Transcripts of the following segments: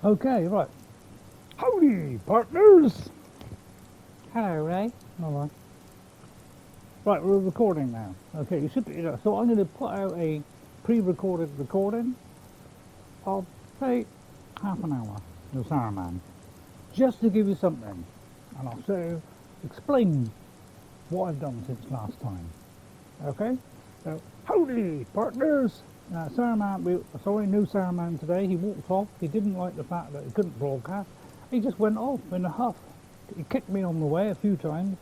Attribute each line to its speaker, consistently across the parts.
Speaker 1: Okay, right. Howdy, partners!
Speaker 2: Hello, Ray.
Speaker 1: Alright. Right, we're recording now. Okay, you should be, so I'm going to put out a pre-recorded recording of, say, half an hour of Saruman, just to give you something, and I'll so explain what I've done since last time. Okay? So, howdy, partners! Saruman, we saw a new Saruman today. He walked off. He didn't like the fact that he couldn't broadcast. He just went off in a huff. He kicked me on the way a few times.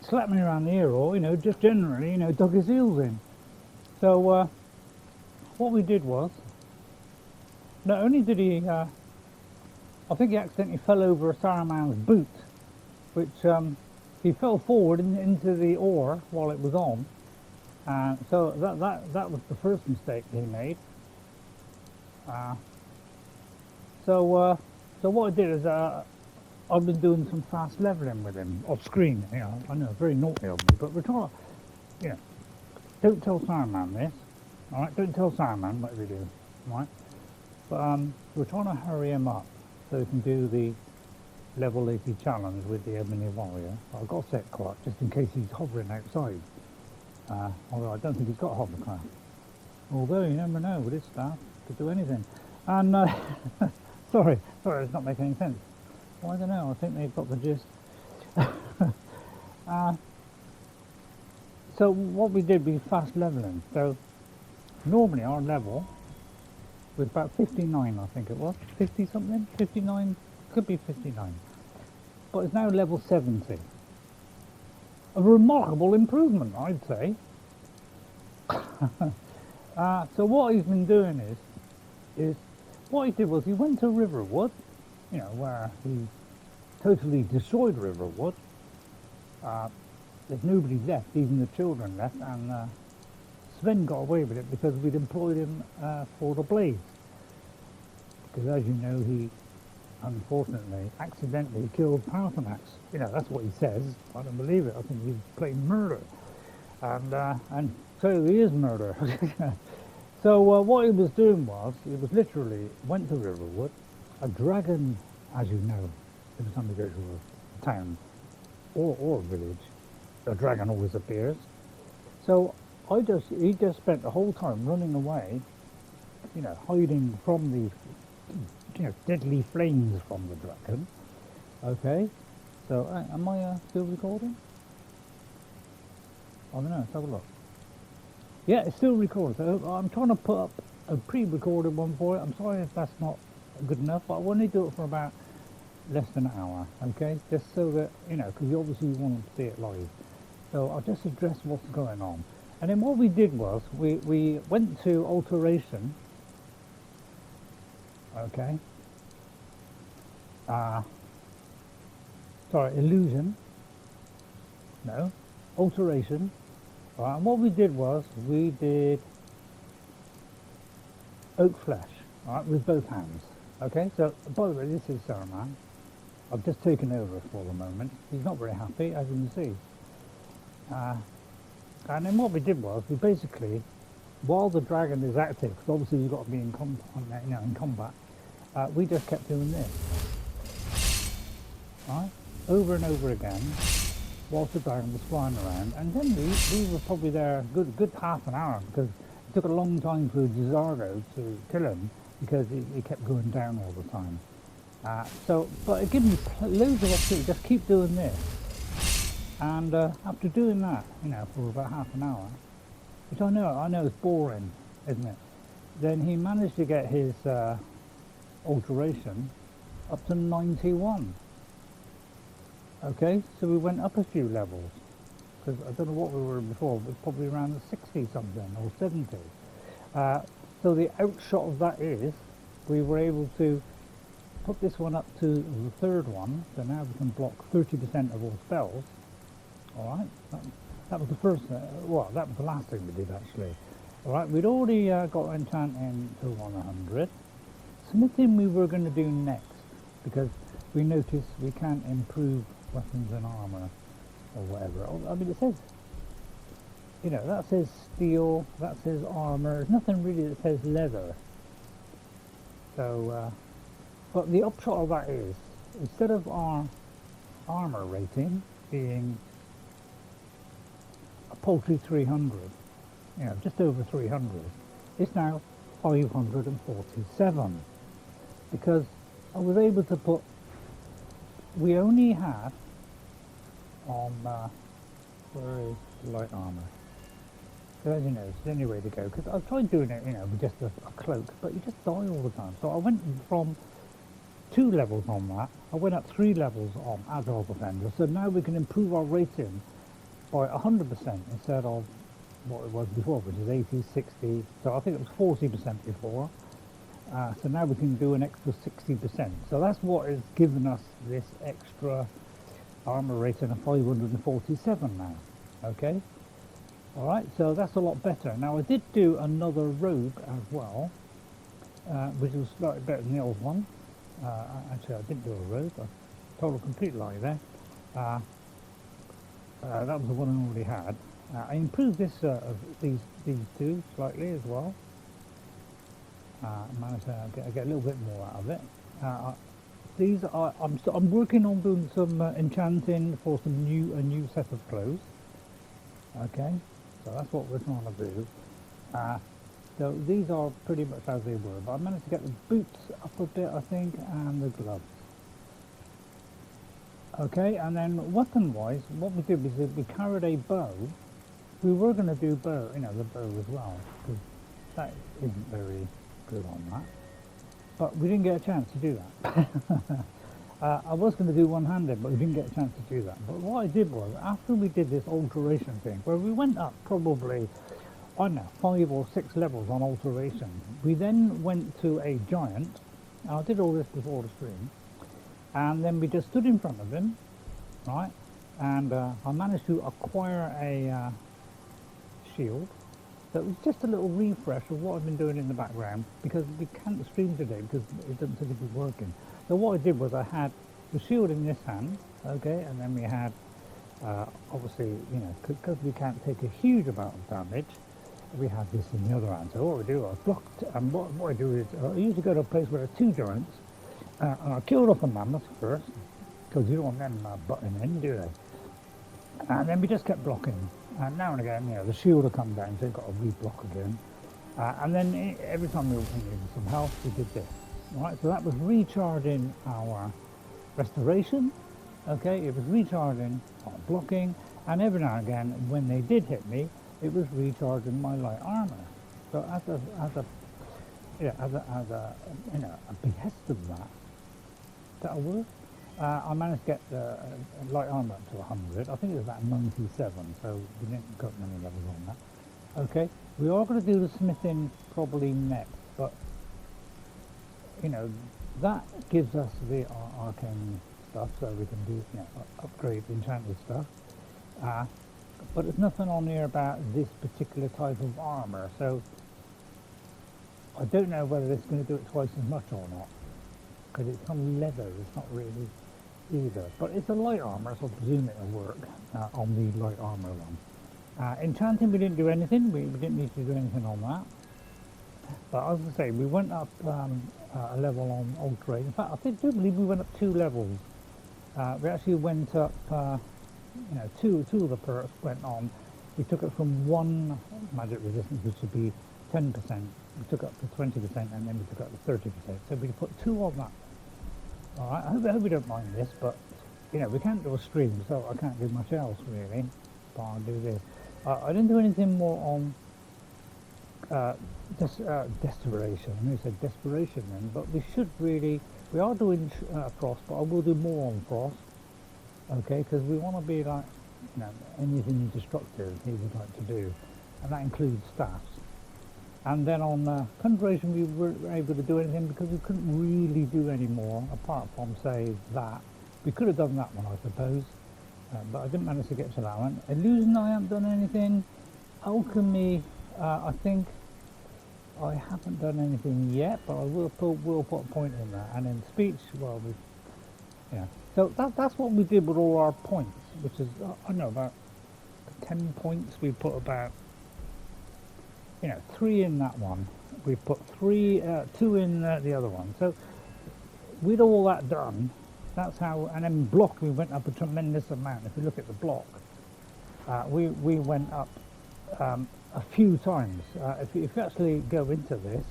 Speaker 1: Slapped me around the ear, or, just generally, dug his heels in. So, what we did was, not only did he, I think he accidentally fell over a Saruman's boot, which, he fell forward into the ore while it was on, and so that was the first mistake he made. So what I did is I've been doing some fast leveling with him off screen. I know, very naughty of me, but we're trying to, don't tell Saruman this, all right? Don't tell Saruman what we do, all right? But we're trying to hurry him up so he can do the level 80 challenge with the Ebony Warrior. I've got a set clock just in case he's hovering outside. Although I don't think he's got hovercraft. Although you never know with his staff, could do anything. And sorry, it's not making any sense. Well, I don't know. I think they've got the gist. So what we did, we fast leveling. So normally our level was about 59, I think it was. 50 something, 59. Could be 59, but it's now level 70. A remarkable improvement, I'd say. So what he's been doing is what he did was he went to Riverwood, where he totally destroyed Riverwood. There's nobody left, even the children left, and Sven got away with it because we'd employed him for the blaze. Because as you know, he unfortunately accidentally killed Parthenax. That's what he says. I don't believe it. I think he's playing murder, and so he is murder. So what he was doing was he was literally went to Riverwood. A dragon, as you know, every time you go to a town or a village, a dragon always appears. So he just spent the whole time running away, hiding from the deadly flames from the dragon. Okay, so am I still recording? I don't know, let's have a look. Yeah, it's still recording. So I'm trying to put up a pre-recorded one for it. I'm sorry if that's not good enough, but I want to do it for about less than an hour, okay? Just so that, because obviously you want to see it live. So I'll just address what's going on. And then what we did was, we went to alteration. Okay. Sorry, illusion. No, alteration. And what we did was we did oak flesh, with both hands. Okay. So by the way, this is Saruman. I've just taken over for the moment. He's not very happy, as you can see. And then what we did was we basically, while the dragon is active, because obviously you've got to be in combat. We just kept doing this, right, over and over again, whilst the dragon was flying around. And then we were probably there a good half an hour, because it took a long time for Jizargo to kill him, because he kept going down all the time. But it gave me loads of opportunity. Just keep doing this, and after doing that, for about half an hour, which I know is boring, isn't it? Then he managed to get his alteration up to 91. Okay, so we went up a few levels, because I don't know what we were before, but probably around the 60 something or 70. So the outshot of that is we were able to put this one up to the third one, so now we can block 30% of all spells. Alright, that was the first, that was the last thing we did actually. Alright, we'd already got Enchanting to 100. Smithing we were going to do next, because we noticed we can't improve weapons and armour or whatever. I mean, it says you know, that says steel, that says armor. There's nothing really that says leather. So, but the upshot of that is, instead of our armor rating being a paltry 300, you know, just over 300, it's now 547, because I was able to put, we only had on, where is the light armor? So as you know, it's the only way to go, because I've tried doing it, you know, with just a cloak, but you just die all the time. So I went from 2 levels on that, I went up 3 levels on Agile Defender, so now we can improve our rating by 100% instead of what it was before, which is 80, 60, so I think it was 40% before. So now we can do an extra 60%. So that's what has given us this extra armor rating of 547 now. Okay? Alright, so that's a lot better. Now I did do another rogue as well, which was slightly better than the old one. Actually I didn't do a rogue, I told a complete lie there. That was the one I already had. I improved this these two slightly as well. Managed to get a little bit more out of it. These are I'm working on doing some enchanting for a new set of clothes. Okay, so that's what we're trying to do. So these are pretty much as they were, but I managed to get the boots up a bit, I think, and the gloves. Okay, and then weapon-wise, what we did was that we carried a bow. We were going to do bow, you know, the bow as well, because that isn't very good on that. But we didn't get a chance to do that. I was going to do one-handed, but we didn't get a chance to do that. But what I did was, after we did this alteration thing, where we went up probably, I don't know, 5 or 6 levels on alteration, we then went to a giant. I did all this before the stream. And then we just stood in front of him, right? And I managed to acquire a shield. So it was just a little refresh of what I've been doing in the background, because we can't stream today because it doesn't seem to be working. So what I did was I had the shield in this hand, okay, and then we had, obviously, you know, because we can't take a huge amount of damage, we have this in the other hand. So what we do, I blocked, and what I do is, I usually go to a place where there are 2 giants, and I killed off a mammoth first, because you don't want them butting in, do they? And then we just kept blocking. And now and again, you know, the shield will come down, so you've got to re-block again. And then every time we needed some health, we did this. Right, so that was recharging our restoration. Okay, it was recharging our blocking, and every now and again, when they did hit me, it was recharging my light armor. So as a you know, a behest of that, that'll work. I managed to get the light armor up to 100. I think it was about 97, so we didn't got many levels on that. Okay, we are going to do the smithing probably next, but you know, that gives us the arcane stuff, so we can do, you know, upgrade the enchanted stuff. But there's nothing on here about this particular type of armor, so I don't know whether it's going to do it twice as much or not, because it's on leather. It's not really either, but it's a light armor, so I presume it'll work on the light armor one. Enchanting, we didn't do anything. We didn't need to do anything on that. But as I say, we went up a level on alteration. In fact, I do believe we went up 2 levels. We actually went up, you know, two of the perks went on. We took it from 1 magic resistance, which would be 10%. We took it up to 20%, and then we took it up to 30%. So we put 2 on that. All right. I hope you don't mind this, but you know, we can't do a stream, so I can't do much else really. But I'll do this. I didn't do anything more on desperation. I know you said desperation then, but we should really, we are doing frost, but I will do more on frost, okay, because we want to be like, you know, anything destructive he would like to do, and that includes staffs. And then on conjuration, we weren't able to do anything because we couldn't really do any more apart from, say, that. We could have done that one, I suppose, but I didn't manage to get to that one. Illusion, I haven't done anything. Alchemy, I think I haven't done anything yet, but I will put a point in that. And in speech, well, yeah. So that's what we did with all our points, which is, I don't know, about 10 points. We put about you know, 3 in that one. We put 3, 2 in the other one. So with all that done, that's how, and then block, we went up a tremendous amount. If you look at the block, we went up a few times. If you actually go into this,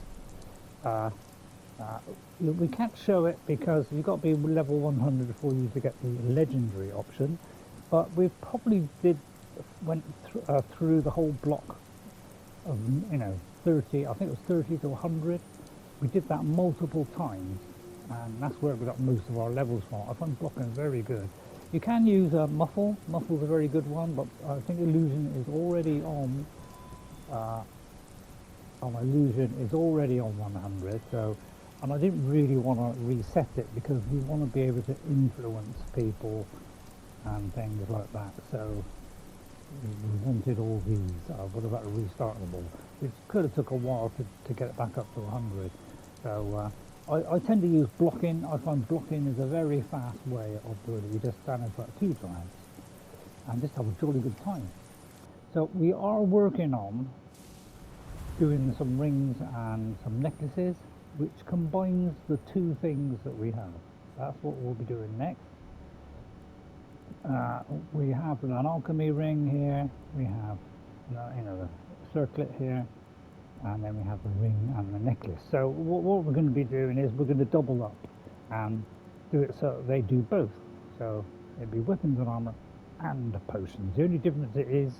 Speaker 1: we can't show it because you've got to be level 100 for you to get the legendary option, but we probably went through the whole block of, you know, 30, I think it was 30 to 100. We did that multiple times, and that's where we got most of our levels from. I find blocking very good. You can use muffle. Muffle's a very good one, but I think illusion is already on. Illusion is already on 100. So, and I didn't really want to reset it because we want to be able to influence people and things like that. So we wanted all these. What about restartable? Which could have took a while to get it back up to 100. So I tend to use blocking. I find blocking is a very fast way of doing it. You just stand in front of 2 giants and just have a jolly good time. So we are working on doing some rings and some necklaces, which combines the 2 things that we have. That's what we'll be doing next. We have an alchemy ring here. We have, you know, the circlet here. And then we have the ring and the necklace. So what we're going to be doing is we're going to double up and do it so they do both. So it'd be weapons and armor and potions. The only difference it is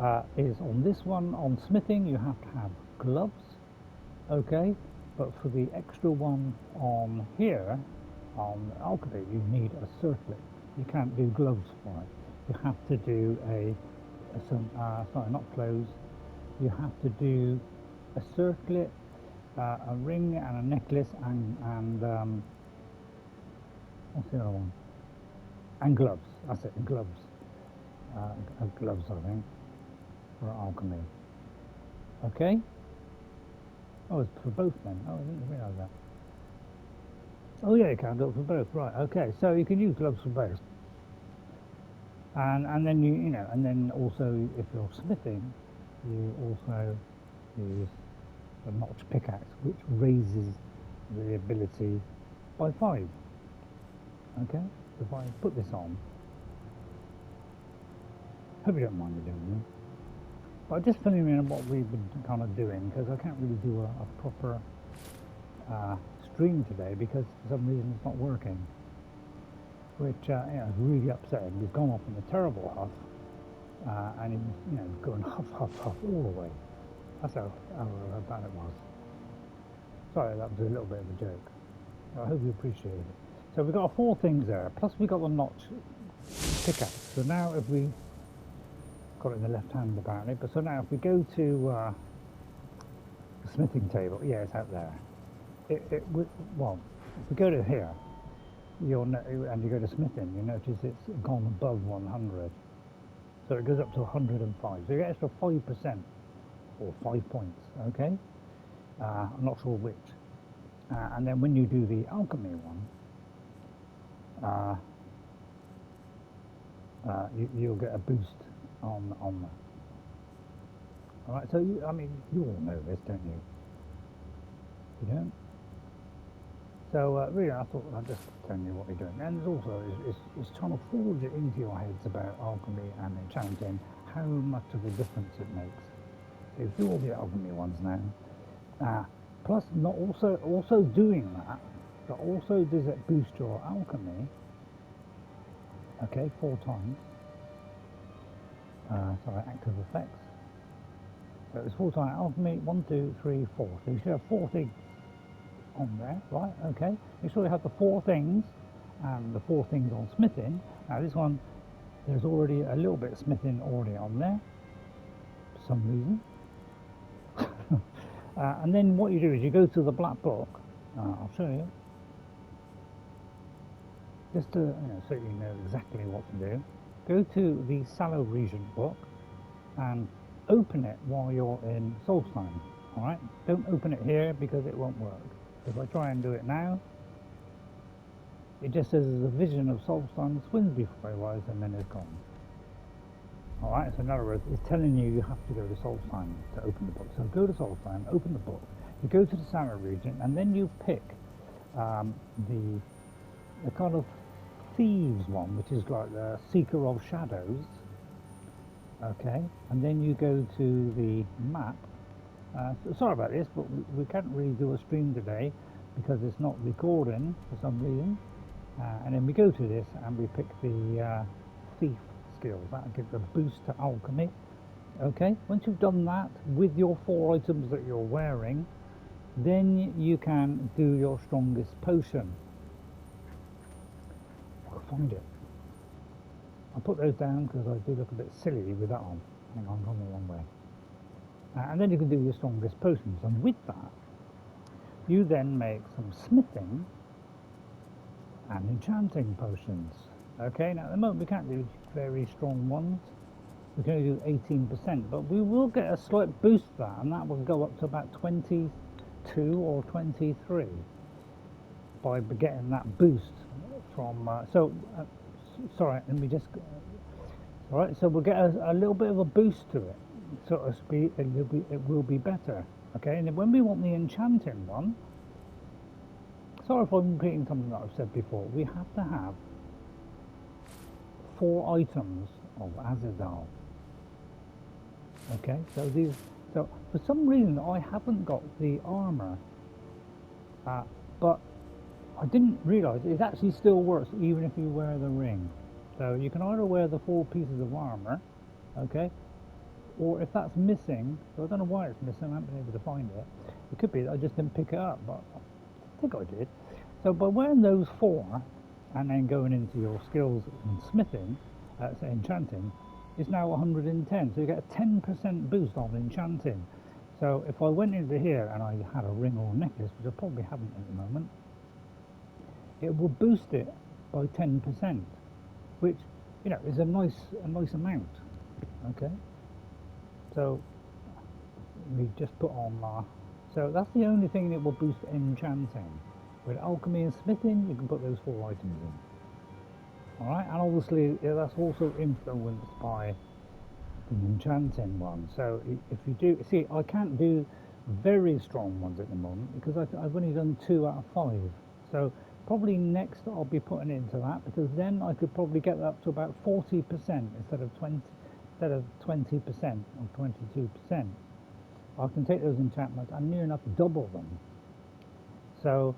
Speaker 1: on this one, on smithing, you have to have gloves, okay? But for the extra one on here, on alchemy, you need a circlet. You can't do gloves for it. You have to do sorry, not clothes. You have to do a circlet, a ring and a necklace, and what's the other one? And gloves. That's it, gloves. Gloves, I think, for alchemy. Okay. Oh, it's for both then. Oh, I didn't realise that. Oh yeah, you can do it for both. Right. Okay. So you can use gloves for both. And then you know, and then also if you're smithing, you also use the notch pickaxe, which raises the ability by 5. Okay, so if I put this on, hope you don't mind me doing this, but just filling in what we've been kind of doing, because I can't really do a proper stream today because for some reason it's not working, which you know, is really upsetting. We've gone off in a terrible huff, and he's, you know, going huff, huff, huff all the way. That's how bad it was. Sorry, that was a little bit of a joke. I hope you appreciate it. So we've got 4 things there, plus we got the notch pickaxe. So now if we got it in the left hand apparently, but so now if we go to the smithing table, yeah, it's out there. Well, if we go to here, and you go to smithing, you notice it's gone above 100. So it goes up to 105. So you get extra 5%. Or 5 points, okay? I'm not sure which. And then when you do the alchemy one, you'll get a boost on that. All right. So I mean, you all know this, don't you? You don't. So really, I thought I'd just tell you what we're doing. And there's also it's trying to forge it into your heads about alchemy and enchanting, how much of a difference it makes. You do all the alchemy ones now. Plus, not also doing that, but also does it boost your alchemy? Okay, 4 times. Sorry, active effects. So it's 4 times alchemy. 1, 2, 3, 4. So you should have 4 things on there, right? Okay. Make sure you have the 4 things and the 4 things on smithing. Now this one, there's already a little bit of smithing already on there for some reason. And then what you do is you go to the black book. I'll show you, just to so you know exactly what to do. Go to the Sallow Region book and open it while you're in Solstheim. All right, don't open it here because it won't work. If I try and do it now, it just says there's a vision of Solstheim swims before I rise, and then it's gone. Alright, so in other words, it's telling you you have to go to Solstheim to open the book. So go to Solstheim, open the book, you go to the Sarah region, and then you pick the kind of thieves one, which is like the Seeker of Shadows. Okay, and then you go to the map. Sorry about this, but we can't really do a stream today because it's not recording for some reason. And then we go to this and we pick the thief skills. That gives a boost to alchemy. Okay, once you've done that with your 4 items that you're wearing, then you can do your strongest potion. I'll find it. I'll put those down because I do look a bit silly with that on. Hang on, I'm going the wrong way. And then you can do your strongest potions, and with that you then make some smithing and enchanting potions. Okay, now at the moment we can't do very strong ones, we can only do 18%, but we will get a slight boost to that, and that will go up to about 22 or 23 by getting that boost from sorry, let me just alright, so we'll get a little bit of a boost to it, so to speak. It will be better. Okay, and then when we want the enchanting one, sorry if I'm repeating something that I've said before, we have to have 4 items of Azadal. Okay, so for some reason I haven't got the armor, but I didn't realise it actually still works even if you wear the ring. So you can either wear the 4 pieces of armor, okay, or if that's missing, so I don't know why it's missing, I haven't been able to find it. It could be that I just didn't pick it up, but I think I did. So by wearing those 4 and then going into your skills in smithing, say enchanting, it's now 110, so you get a 10% boost on enchanting. So if I went into here and I had a ring or a necklace, which I probably haven't at the moment, it will boost it by 10%, which, you know, is a nice amount. Okay, so we just put on so that's the only thing that will boost enchanting. With alchemy and smithing, you can put those 4 items in. Alright, and obviously that's also influenced by the enchanting one. So if you do, see, I can't do very strong ones at the moment because I've only done 2 out of 5. So probably next I'll be putting it into that, because then I could probably get that up to about 40% instead of 20% or 22%. I can take those enchantments and near enough double them. So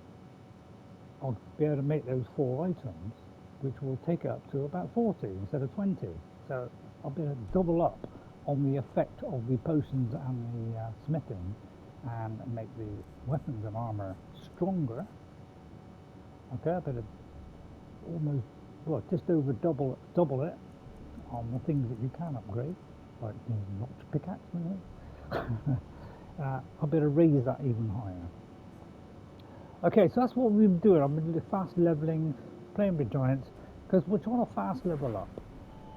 Speaker 1: I'll be able to make those 4 items, which will take it up to about 40 instead of 20. So I'll be able to double up on the effect of the potions and the smithing, and make the weapons and armor stronger. Okay, I better almost, well, just over double it on the things that you can upgrade, like the notch pickaxe, maybe. I better raise that even higher. Okay, so that's what we've been doing. I've been fast leveling, playing with giants, because we're trying to fast level up.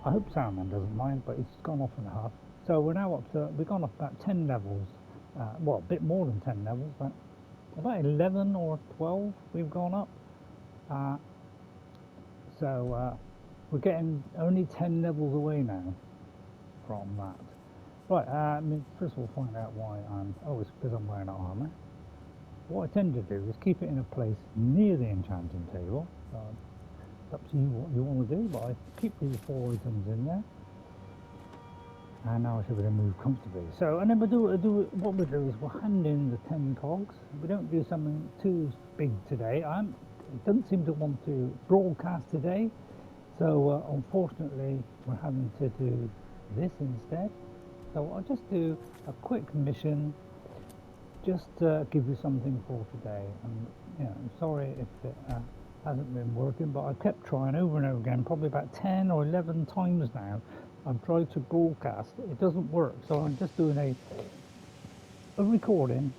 Speaker 1: I hope Saruman doesn't mind, but it's gone off in a half. So we're now up to, we've gone up about 10 levels, well, a bit more than 10 levels, but about 11 or 12 we've gone up. So we're getting only 10 levels away now from that. Right, I mean, first of all, find out why oh, it's because I'm wearing armor. What I tend to do is keep it in a place near the enchanting table. It's up to you what you want to do, but I keep these 4 items in there. And now I should be able to move comfortably. So, and then what we do is we'll hand in the 10 cogs. We don't do something too big today. I don't seem to want to broadcast today, so unfortunately we're having to do this instead. So I'll just do a quick mission, just to give you something for today. And you know, I'm sorry if it hasn't been working, but I kept trying over and over again, probably about 10 or 11 times now. I've tried to broadcast, it doesn't work, so I'm just doing a recording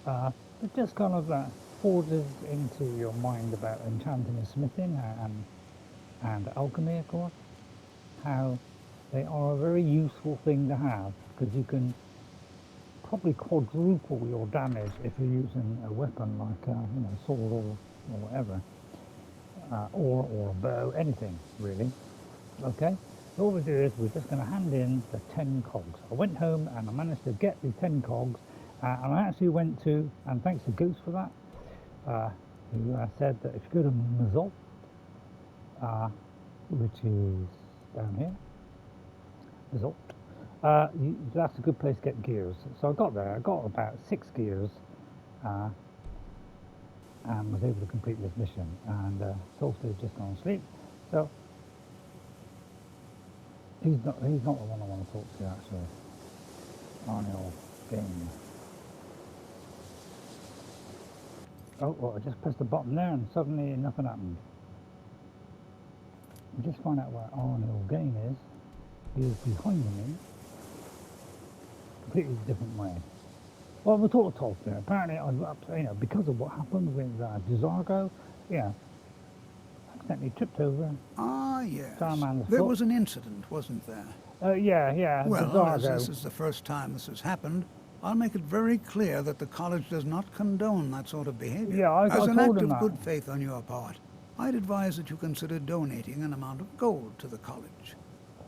Speaker 1: that just kind of forges into your mind about enchanting and smithing and alchemy, of course, how they are a very useful thing to have, because you can probably quadruple your damage if you're using a weapon like you know, sword or whatever, or a bow, anything really. Okay, So what we do is we're just going to hand in the 10 cogs. I went home and I managed to get the 10 cogs, and I actually went to, and thanks to Goose for that, who said that if you go to Mazol, which is down here, Mazol, that's a good place to get gears. So I got there, I got about 6 gears, and was able to complete this mission, and Tolfdir just gone to sleep. So he's not the one I want to talk to actually. Arniel, Gane. Oh, well, I just pressed the button there and suddenly nothing happened. We just find out where Arniel Gane is. He is behind me. Completely different way. Well, we'll talk to Tolfdir. Apparently, because of what happened with Desargo, accidentally tripped over.
Speaker 3: Ah, yes.
Speaker 1: Saruman's
Speaker 3: There
Speaker 1: foot.
Speaker 3: was an incident, wasn't there?
Speaker 1: Yeah.
Speaker 3: Well, as
Speaker 1: Desargo.
Speaker 3: this is the first time this has happened, I'll make it very clear that the college does not condone that sort of behavior.
Speaker 1: Yeah, I
Speaker 3: As an
Speaker 1: told
Speaker 3: act
Speaker 1: him
Speaker 3: of
Speaker 1: that.
Speaker 3: good faith on your part, I'd advise that you consider donating an amount of gold to the college.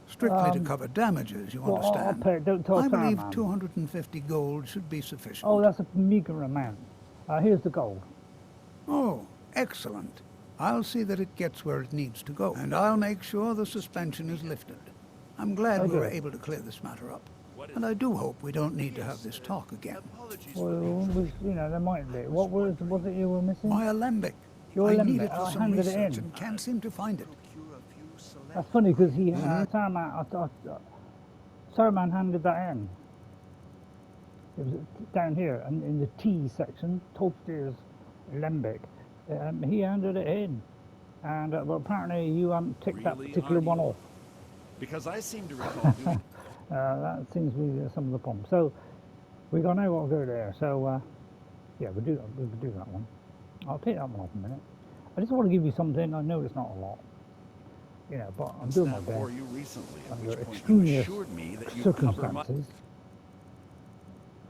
Speaker 3: Strictly to cover damages, you
Speaker 1: well, I'll
Speaker 3: understand.
Speaker 1: pay. Don't tell
Speaker 3: I believe
Speaker 1: Saruman.
Speaker 3: 250 gold should be sufficient.
Speaker 1: Oh, that's a meager amount. Here's the gold.
Speaker 3: Oh, excellent. I'll see that it gets where it needs to go, and I'll make sure the suspension is lifted. I'm glad we were
Speaker 1: Okay.
Speaker 3: able to clear this matter up, and I do hope we don't need to have this talk again.
Speaker 1: Well, there might be. What was it you were missing?
Speaker 3: My alembic.
Speaker 1: Your
Speaker 3: I
Speaker 1: alembic.
Speaker 3: need it for
Speaker 1: I
Speaker 3: some
Speaker 1: handed it
Speaker 3: research
Speaker 1: in.
Speaker 3: and can't seem to find it.
Speaker 1: That's funny because Saruman handed that in. It was down here and in the T section, Tolfdir's alembic. He handed it in, and well, apparently you haven't ticked that
Speaker 4: Really,
Speaker 1: particular one
Speaker 4: Arniel?
Speaker 1: off.
Speaker 4: Because I seem to recall doing
Speaker 1: That seems to be some of the problem. So we got now what to go there. So we'll do that one. I'll take that one off a minute. I just want to give you something. I know it's not a lot, but I'm doing my
Speaker 4: that for
Speaker 1: best
Speaker 4: you recently, at
Speaker 1: under
Speaker 4: which point you
Speaker 1: extraneous
Speaker 4: assured me that you cover my
Speaker 1: circumstances.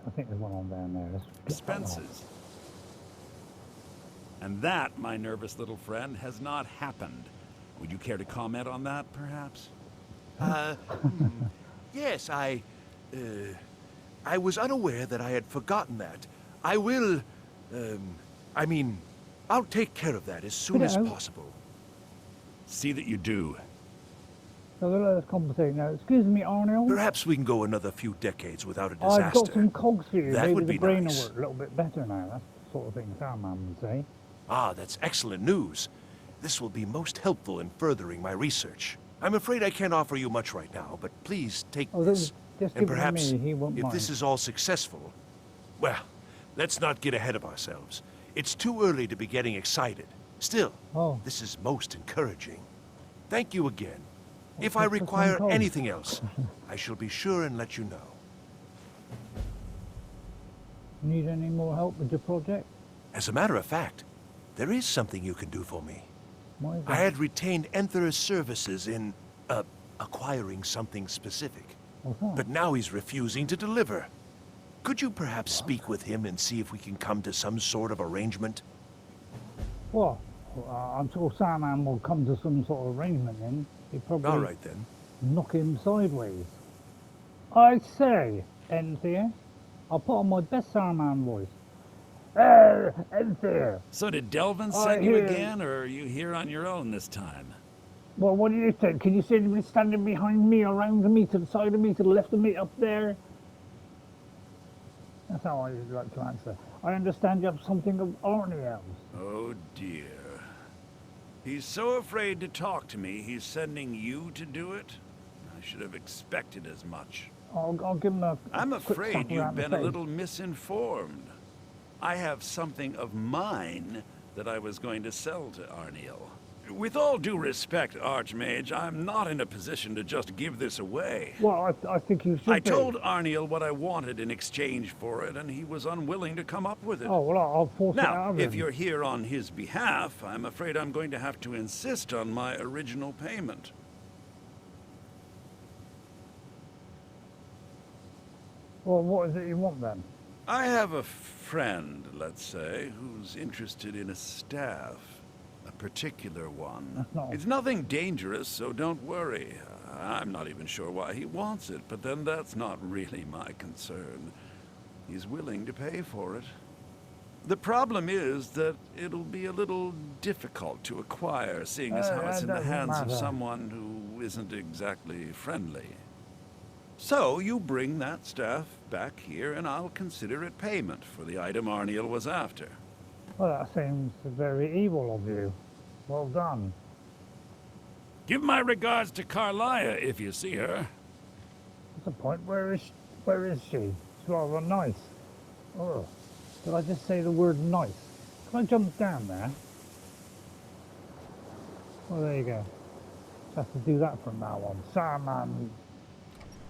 Speaker 1: I think there's one on down there. Let's get that one off.
Speaker 4: expenses. And that, my nervous little friend, has not happened. Would you care to comment on that, perhaps?
Speaker 5: Yes, I was unaware that I had forgotten that. I will, I'll take care of that as soon as possible.
Speaker 4: See that you do.
Speaker 1: So let us conversate now. Excuse me, Arniel.
Speaker 5: Perhaps we can go another few decades without a
Speaker 1: I've got
Speaker 5: disaster.
Speaker 1: some cogs for you.
Speaker 5: That
Speaker 1: Maybe
Speaker 5: would
Speaker 1: the
Speaker 5: be
Speaker 1: brain
Speaker 5: nice.
Speaker 1: will work a little bit better now. That's the sort of thing Saruman would say.
Speaker 5: Ah, that's excellent news. This will be most helpful in furthering my research. I'm afraid I can't offer you much right now, but please take
Speaker 1: Oh,
Speaker 5: this.
Speaker 1: just
Speaker 5: And
Speaker 1: give it to
Speaker 5: perhaps,
Speaker 1: me. He won't
Speaker 5: if
Speaker 1: mind.
Speaker 5: this is all successful, well, let's not get ahead of ourselves. It's too early to be getting excited. Still,
Speaker 1: Oh.
Speaker 5: this is most encouraging. Thank you again. If I
Speaker 1: that's the
Speaker 5: require
Speaker 1: same code.
Speaker 5: anything else, I shall be sure and let you know.
Speaker 1: Need any more help with your project?
Speaker 5: As a matter of fact, there is something you can do for me.
Speaker 1: Why is
Speaker 5: I
Speaker 1: that?
Speaker 5: had retained Enther's services in, acquiring something specific.
Speaker 1: What's that?
Speaker 5: But now he's refusing to deliver. Could you perhaps speak with him and see if we can come to some sort of arrangement?
Speaker 1: Well, I'm sure Saruman will come to some sort of arrangement then. He'll probably
Speaker 5: All right then.
Speaker 1: knock him sideways. I say, Enthir, I'll put on my best Saruman voice. Enthir.
Speaker 4: So did Delvin
Speaker 1: I
Speaker 4: send you
Speaker 1: hear-
Speaker 4: again, or are you here on your own this time?
Speaker 1: Well, what do you think? Can you see anybody standing behind me, around me, to the side of me, to the left of me, up there? That's how I like to answer. I understand you have something of Arniel's.
Speaker 4: Oh dear. He's so afraid to talk to me, he's sending you to do it? I should have expected as much.
Speaker 1: I'll give him a
Speaker 4: I'm
Speaker 1: quick
Speaker 4: afraid
Speaker 1: slap
Speaker 4: you've
Speaker 1: around the
Speaker 4: been a
Speaker 1: face.
Speaker 4: little misinformed. I have something of mine that I was going to sell to Arniel. With all due respect, Archmage, I'm not in a position to just give this away.
Speaker 1: Well, I think you should
Speaker 4: I
Speaker 1: be.
Speaker 4: told Arniel what I wanted in exchange for it, and he was unwilling to come up with it.
Speaker 1: Oh, well, I'll force it out
Speaker 4: Now,
Speaker 1: of
Speaker 4: if
Speaker 1: him.
Speaker 4: you're here on his behalf, I'm afraid I'm going to have to insist on my original payment.
Speaker 1: Well, what is it you want then?
Speaker 4: I have a friend, let's say, who's interested in a staff. A particular one.
Speaker 1: That's not-
Speaker 4: It's nothing dangerous, so don't worry. I'm not even sure why he wants it, but then that's not really my concern. He's willing to pay for it. The problem is that it'll be a little difficult to acquire, seeing as how it's in the
Speaker 1: doesn't
Speaker 4: hands of
Speaker 1: matter.
Speaker 4: someone who isn't exactly friendly. So you bring that staff back here, and I'll consider it payment for the item Arniel was after.
Speaker 1: Well, that seems very evil of you. Well done.
Speaker 4: Give my regards to Carlia if you see her.
Speaker 1: What's the point? Where is she? It's rather nice. Oh, did I just say the word nice? Can I jump down there? Well, there you go. Have to do that from now on. Saruman.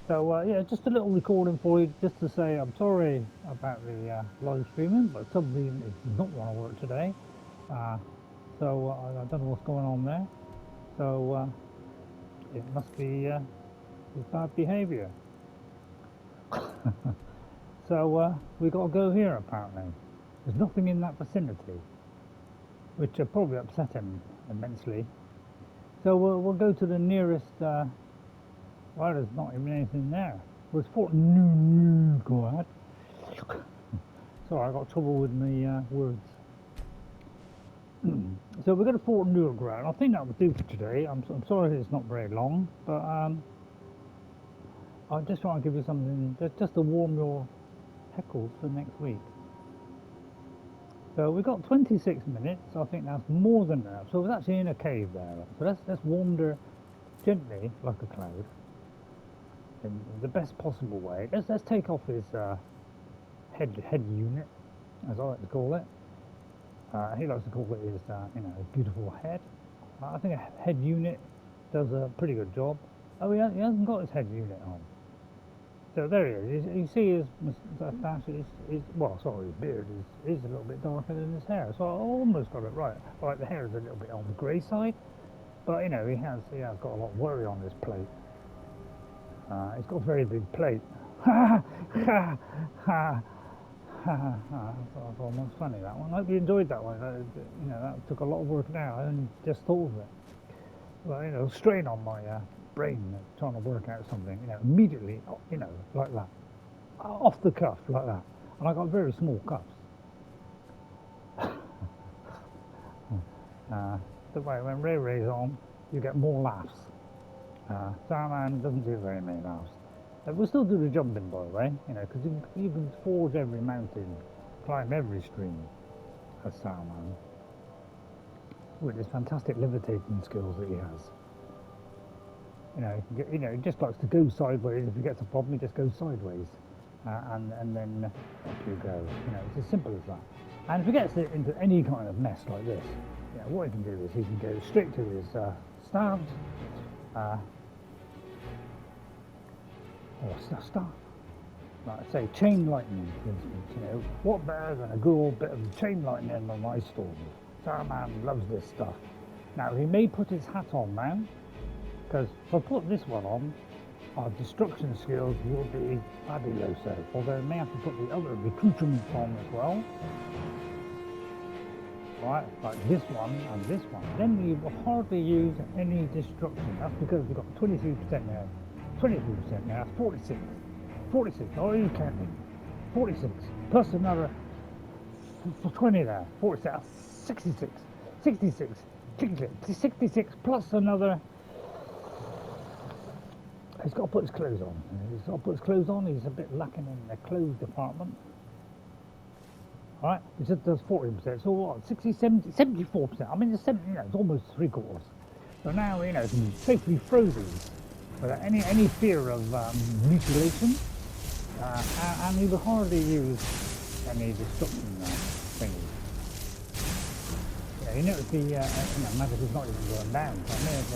Speaker 1: So, yeah, just a little recording for you, just to say I'm sorry about the live streaming, but somebody does not want to work today. So, I don't know what's going on there. So, it must be his bad behaviour. So, we got to go here, apparently. There's nothing in that vicinity, which probably upset him immensely. So, we'll go to the nearest... well, there's not even anything there. Well, it's Fort Newgard. Sorry, I got trouble with my words. So we're going to Fort Newgard. I think that will do for today. I'm sorry it's not very long, but I'll just try and give you something just to warm your heckles for next week. So we've got 26 minutes. I think that's more than enough. So it's actually in a cave there. So let's wander gently like a cloud in the best possible way. Let's take off his head unit, as I like to call it. He likes to call it his beautiful head. I think a head unit does a pretty good job. Oh, he hasn't got his head unit on. So there he is. You see his moustache is well, sorry, his beard is a little bit darker than his hair. So I almost got it right. Like the hair is a little bit on the grey side, but he has got a lot of worry on his plate. He's got a very big plate. Ha ha ha ha. That's almost funny, that one. I hope you enjoyed that one. That took a lot of work now. I only just thought of it. Well, strain on my brain trying to work out something, immediately, like that. Off the cuff, like that. And I got very small cuffs. The way when RayRay's on, you get more laughs. Saruman doesn't do very many laughs. We'll still do the jumping, by the way, because you can forge every mountain, climb every stream as Saruman, with his fantastic levitating skills that he has. He just likes to go sideways. If he gets a problem, he just goes sideways, and then up you go. It's as simple as that. And if he gets into any kind of mess like this, what he can do is he can go straight to his staves, or staff. Like say chain lightning, for instance. What better than a good old bit of chain lightning on my storm? Saruman loves this stuff. Now he may put his hat on now, because if I put this one on, our destruction skills will be fabuloso. Although I may have to put the other accoutrements on as well. Right, like this one and this one. Then we will hardly use any destruction. That's because we've got 23% there, 23% there, 46. 46, oh, you counting? 46, plus another 20 there, 46, 66, 66, 66, plus another. He's got to put his clothes on. He's a bit lacking in the clothes department. Alright, it just does 40%, so what, 60, 70, 74%, I mean, it's almost 3/4. So now, you can safely throw these without any fear of mutilation, and he will hardly use any destruction thingy. You notice the magic is not even going down, so I may have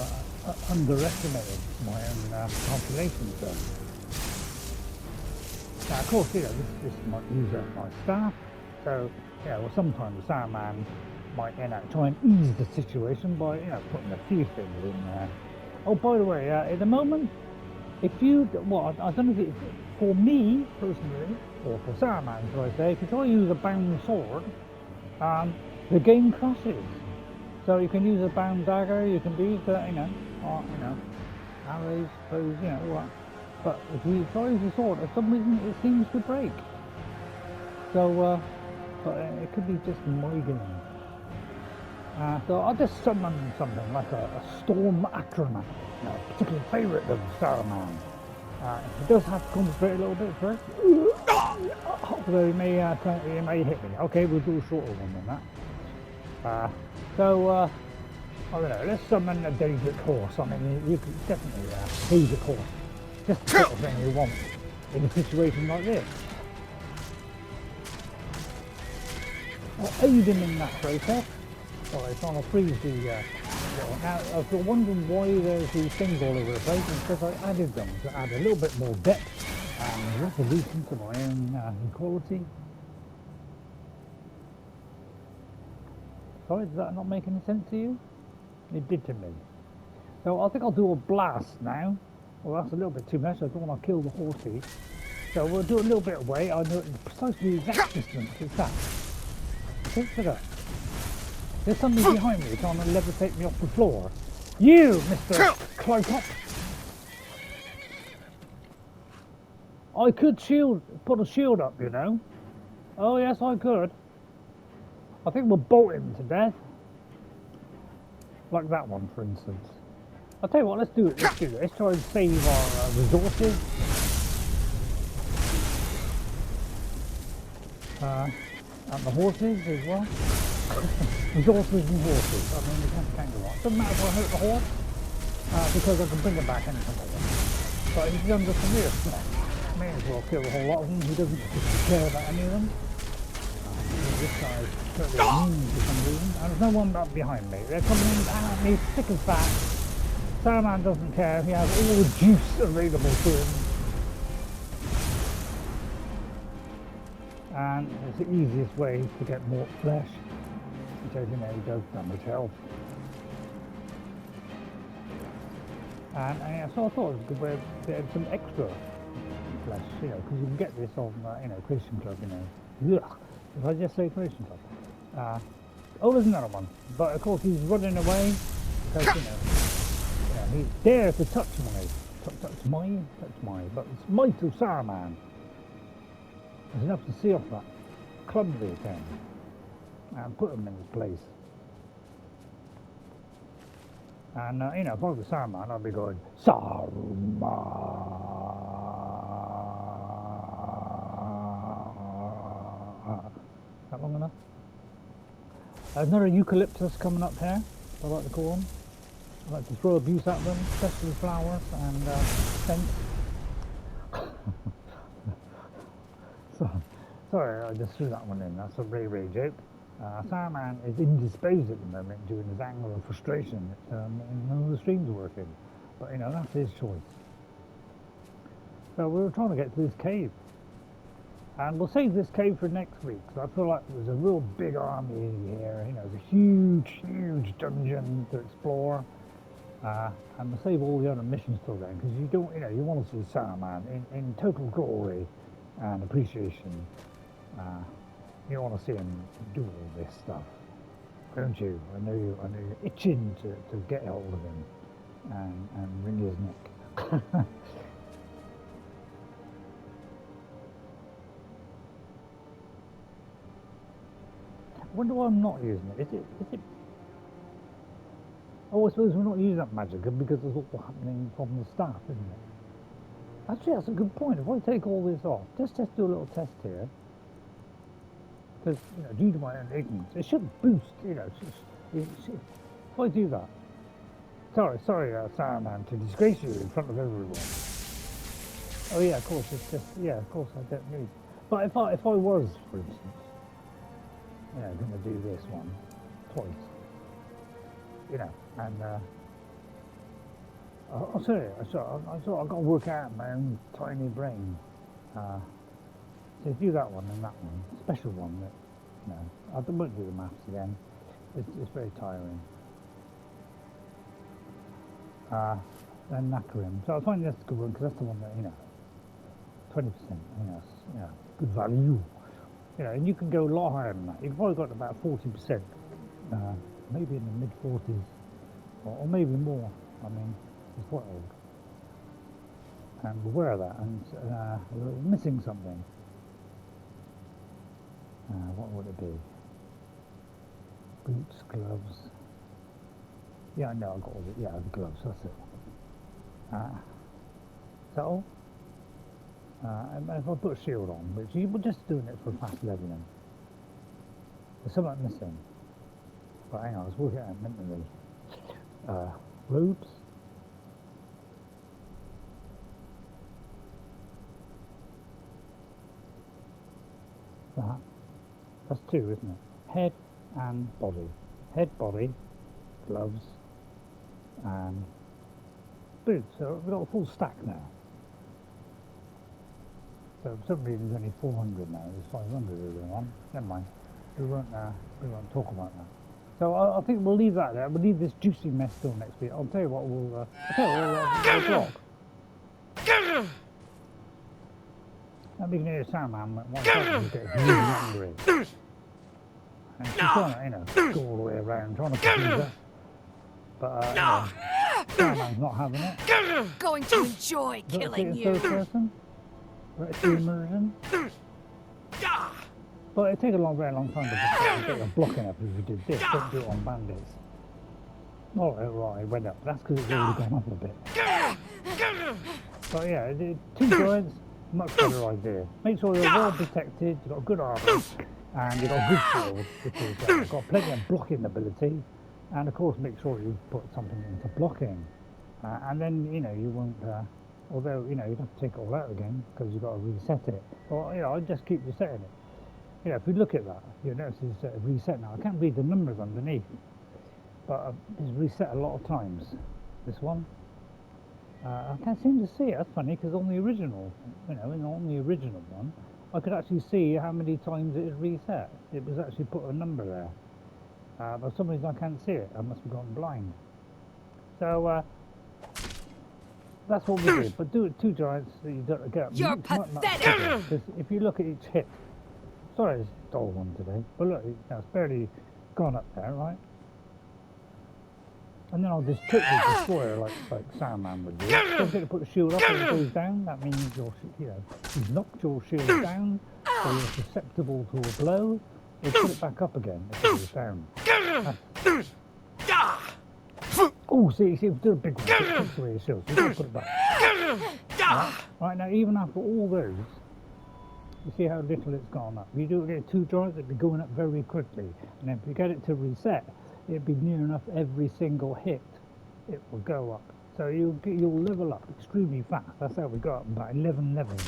Speaker 1: underestimated my own calculations there. Now, of course, this might use up my staff. So, sometimes Saruman might, try and ease the situation by, putting a few things in there. Oh, by the way, at the moment, if you, I don't know if it's for me personally, or for Saruman, should I say, if you try to use a bound sword, the game crashes. So you can use a bound dagger, you can use the, or, arrows, bows, all that. But if you try to use a sword, for some reason it seems to break. So, but it could be just my game. So I'll just summon something like a Storm Atraman, a particular favourite of Saruman. He does have to concentrate a little bit first. Although he may hit me. Okay, we'll do a shorter one than that. I don't know, let's summon a Daedric horse. I mean, you could definitely Daedric horse. Just the sort of thing you want in a situation like this. I'll aid him in that process. Alright, so I'll freeze the now, I was wondering why there's these things all over the place, and because I added them to add a little bit more depth and resolution to my own equality. Sorry, does that not make any sense to you? It did to me. So I think I'll do a blast now. Well, that's a little bit too much. I don't want to kill the horsey. So we'll do a little bit away. I know precisely the exact distance it's that. Okay, look at that. There's something behind me trying to levitate me off the floor. You, Mr. Clotop! I could put a shield up, Oh yes, I could. I think we'll bolt him to death. Like that one, for instance. I'll tell you what, let's do it. Let's try and save our resources. And the horses as well. Resources and horses. I mean, you can't go on. Doesn't matter if I hurt the horse, because I can bring it back anytime I want. But if he's under severe threat, may as well kill a whole lot of them. He doesn't particularly care about any of them. This guy's totally immune for some reason. And there's no one up behind me. They're coming in at me thick as fat. Saruman doesn't care. He has all the juice available to him. And it's the easiest way to get more flesh. Because, he does damage health. And so I thought it was a good way to get some extra flesh, because you can get this on, Christian Club, Ugh. If I just say Christian Club. Oh, there's another one. But of course he's running away because, he dares to touch my, but it's might of Saruman. There's enough to see off that clumsy thing and put him in his place. And, if I was Saruman, I'd be going, Saruman. Is that long enough? There's another eucalyptus coming up here, I like to call them. I like to throw abuse at them, especially flowers and scent. Sorry, I just threw that one in. That's a RayRay joke. Saruman is indisposed at the moment due to his anger and frustration. None of the streams are working. But, that's his choice. So we were trying to get to this cave. And we'll save this cave for next week. So I feel like there's a real big army here. There's a huge dungeon to explore. And we'll save all the other missions till then. Because you don't, you want to see Saruman in total glory and appreciation. You want to see him do all this stuff, don't you? I know you're itching to get hold of him and wring his neck. I wonder why I'm not using it. Is it? Oh, I suppose we're not using that magic because it's all happening from the start, isn't it? Actually, that's a good point. If I take all this off, just do a little test here. Because, due to my own ignorance, it should boost, if I do that. Sorry, Saruman, to disgrace you in front of everyone. Oh yeah, of course, it's just, of course I don't need. But if I was, for instance, going to do this one twice, and I'll say it, I've got to work out my own tiny brain. So do that one and that one, special one that, I won't do the maths again. It's very tiring. Then Nakarim. So I find that's a good one because that's the one that, 20%, good value. And you can go a lot higher than that. You've probably got about 40% maybe in the mid-40s, or maybe more. I mean, he's quite old. And we're aware of that, and we're missing something. What would it be? Boots, gloves. Yeah, no, I got all the, yeah, the gloves, that's it. Is that all? And if I put a shield on, which you were just doing it for fast leveling. There's something missing. But hang on, let's work it out mentally. Robes. That's two, isn't it? Head and body. Head, body, gloves, and boots. So we've got a full stack now. So for some reason there's only 400 now. There's 500 earlier on. Never mind. We won't talk about that. So I think we'll leave that there. We'll leave this juicy mess till next week. I'll tell you what, we'll block. That we can hear Saruman one time he gets really angry. And she's trying to, go all the way around, trying to confuse her. But, Saruman's not having it.
Speaker 6: Going to enjoy killing you.
Speaker 1: Third person? Vertical immersion? But it'd take a very long time to get a blocking up if you did this. Don't do it on bandits. Oh, right, it went up. That's because it's already gone up a bit. But yeah, two giants, much better idea. Make sure you're well protected, you've got good armor, and you've got good shield, because you've got plenty of blocking ability. And of course, make sure you put something into blocking. And then, you won't, although, you'd have to take it all out again, because you've got to reset it. Or, I'd just keep resetting it. If you look at that, you'll notice it's reset now. I can't read the numbers underneath, but it's reset a lot of times. This one, I can't seem to see it. That's funny, because on the original, on the original one, I could actually see how many times it is reset. It was actually put a number there. But for some reason I can't see it. I must have gone blind. So that's what we did. But do it two giants that you don't get.
Speaker 6: You're pathetic.
Speaker 1: Because if you look at each hit. Sorry, it's a dull one today, but look, it's barely gone up there, right? And then I'll just quickly destroy her like Saruman would do. Don't get to put the shield up and it goes down. That means you've knocked your shield down, so you're susceptible to a blow. You put it back up again if it goes down. Oh, see, we did a big one. It takes away your shield, so you've got to put it back. Right, now, even after all those, you see how little it's gone up. If you do get two giants, it'd be going up very quickly. And if you get it to reset, it'd be near enough every single hit. It will go up. So you'll level up extremely fast. That's how we got up about 11 levels.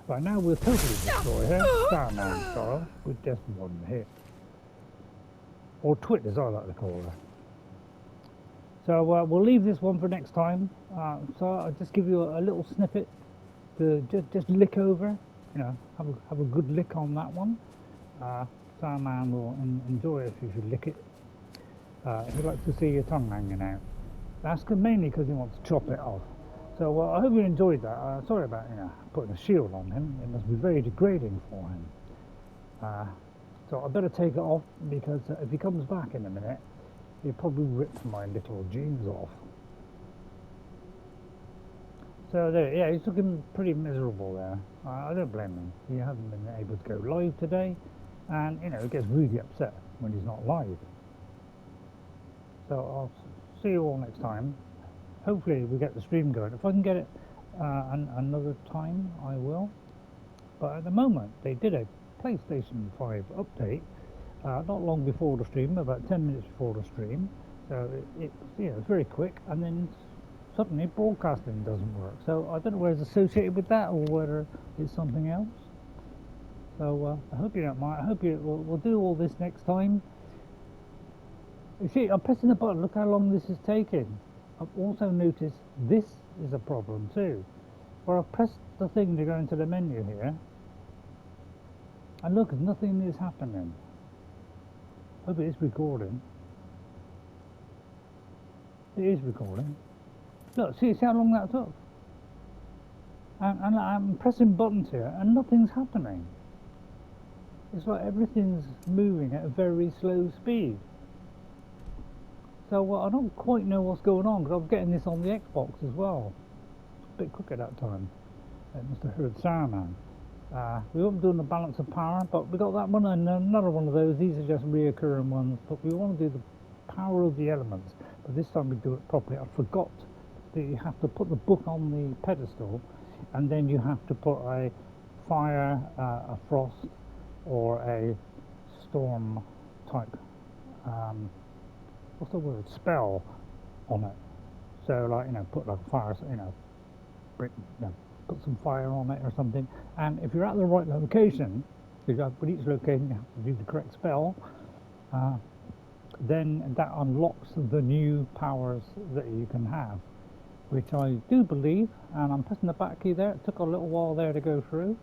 Speaker 1: Right now we'll totally destroy her, Saruman style, with just one hit. Or twit, as I like to call her. So we'll leave this one for next time. So I'll just give you a little snippet to just lick over. Have a good lick on that one. Saruman will enjoy it if you lick it. He likes to see your tongue hanging out. That's mainly because he wants to chop it off. So I hope you enjoyed that. Sorry about putting a shield on him. It must be very degrading for him. So I better take it off, because if he comes back in a minute, he'll probably rip my little jeans off. So there, yeah, he's looking pretty miserable there. I don't blame him. He hasn't been able to go live today, and he gets really upset when he's not live. So I'll see you all next time. Hopefully we get the stream going. If I can get it another time, I will. But at the moment, they did a PlayStation 5 update not long before the stream, about 10 minutes before the stream. So it's very quick, and then suddenly broadcasting doesn't work. So I don't know whether it's associated with that or whether it's something else. So I hope you don't mind. I hope we'll do all this next time. You see, I'm pressing the button. Look how long this is taking. I've also noticed this is a problem too. Where I've pressed the thing to go into the menu here, and look, nothing is happening. Hope it is recording. It is recording. Look, see how long that took? And I'm pressing buttons here and nothing's happening. It's like everything's moving at a very slow speed. So I don't quite know what's going on because I was getting this on the Xbox as well. A bit quicker that time. It must have heard Saruman. We weren't doing the balance of power, but we got that one and another one of those. These are just reoccurring ones, but we want to do the power of the elements. But this time we do it properly. I forgot that you have to put the book on the pedestal, and then you have to put a fire, a frost, or a storm type. What's the word? Spell on it. So, like, you know, put like fire, you know, put some fire on it or something. And if you're at the right location, because with each location you have to do the correct spell, then that unlocks the new powers that you can have, which I do believe. And I'm pressing the back key there. It took a little while there to go through,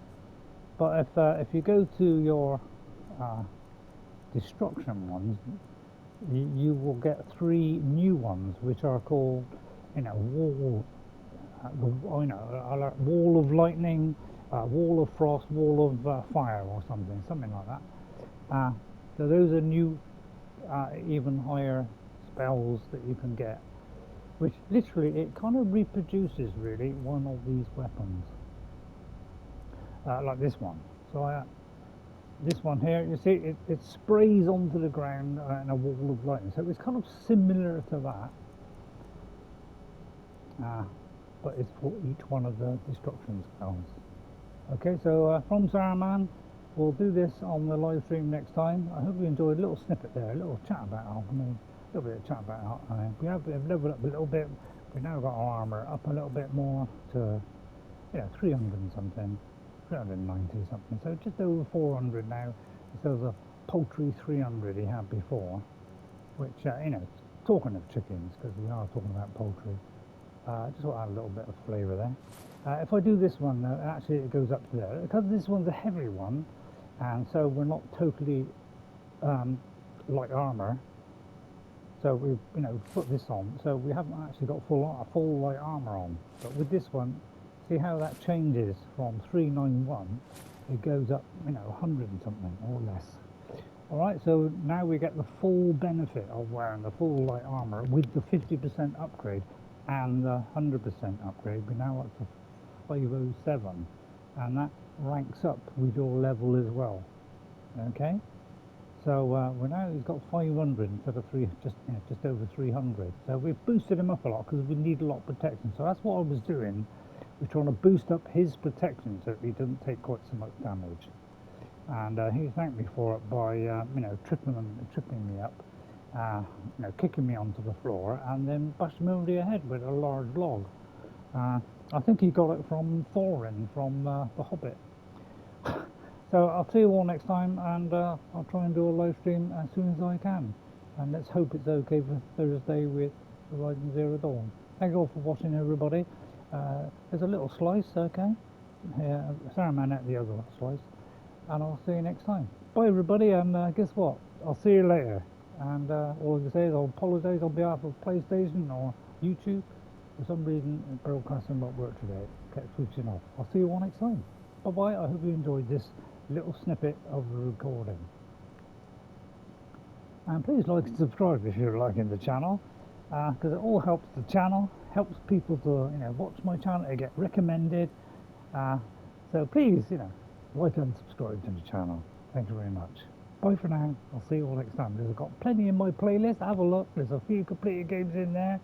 Speaker 1: but if you go to your destruction ones, you will get 3 new ones, which are called, you know, wall of lightning, wall of frost, wall of fire, or something like that. So those are new, even higher spells that you can get, which literally it kind of reproduces really one of these weapons, like this one. So this one here, you see, it sprays onto the ground in a wall of lightning. So it's kind of similar to that. But it's for each one of the destruction spells. Okay, so from Saruman, we'll do this on the live stream next time. I hope you enjoyed a little snippet there, a little chat about Alchemy, a little bit of chat about Alchemy. We have leveled up a little bit. We've now got our armour up a little bit more to, 300 and something, 390 something. So just over 400 now, instead of the paltry 300 he had before. Which, talking of chickens, because we are talking about poultry. Just want to add a little bit of flavour there. If I do this one, actually it goes up to there. Because this one's a heavy one, and so we're not totally light armour. So we, put this on. So we haven't actually got full light armour on. But with this one, see how that changes from 391. It goes up, 100 and something or less. All right. So now we get the full benefit of wearing the full light armour with the 50% upgrade. And the 100% upgrade, we're now up to 507, and that ranks up with your level as well. Okay, so we're now, he's got 500 instead of just over 300. So we've boosted him up a lot because we need a lot of protection. So that's what I was doing. We're trying to boost up his protection so that he doesn't take quite so much damage. And he thanked me for it by tripping me up. Kicking me onto the floor and then bashed me over the head with a large log. I think he got it from Thorin from The Hobbit. So I'll see you all next time, and I'll try and do a live stream as soon as I can. And let's hope it's okay for Thursday with Horizon Zero Dawn. Thank you all for watching, everybody. There's a little slice, okay? Here, Saruman at the other slice. And I'll see you next time. Bye, everybody, and guess what? I'll see you later. And all I can say is I'll apologise on behalf of PlayStation or YouTube. For some reason, broadcasting won't work today. It kept switching off. I'll see you all next time. Bye bye. I hope you enjoyed this little snippet of the recording. And please like and subscribe if you're liking the channel, because it all helps the channel, helps people to watch my channel, to get recommended. So please like and subscribe to the channel. Thank you very much. Bye for now. I'll see you all next time. I've got plenty in my playlist. Have a look. There's a few completed games in there.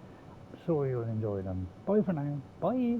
Speaker 1: I'm sure you'll enjoy them. Bye for now. Bye.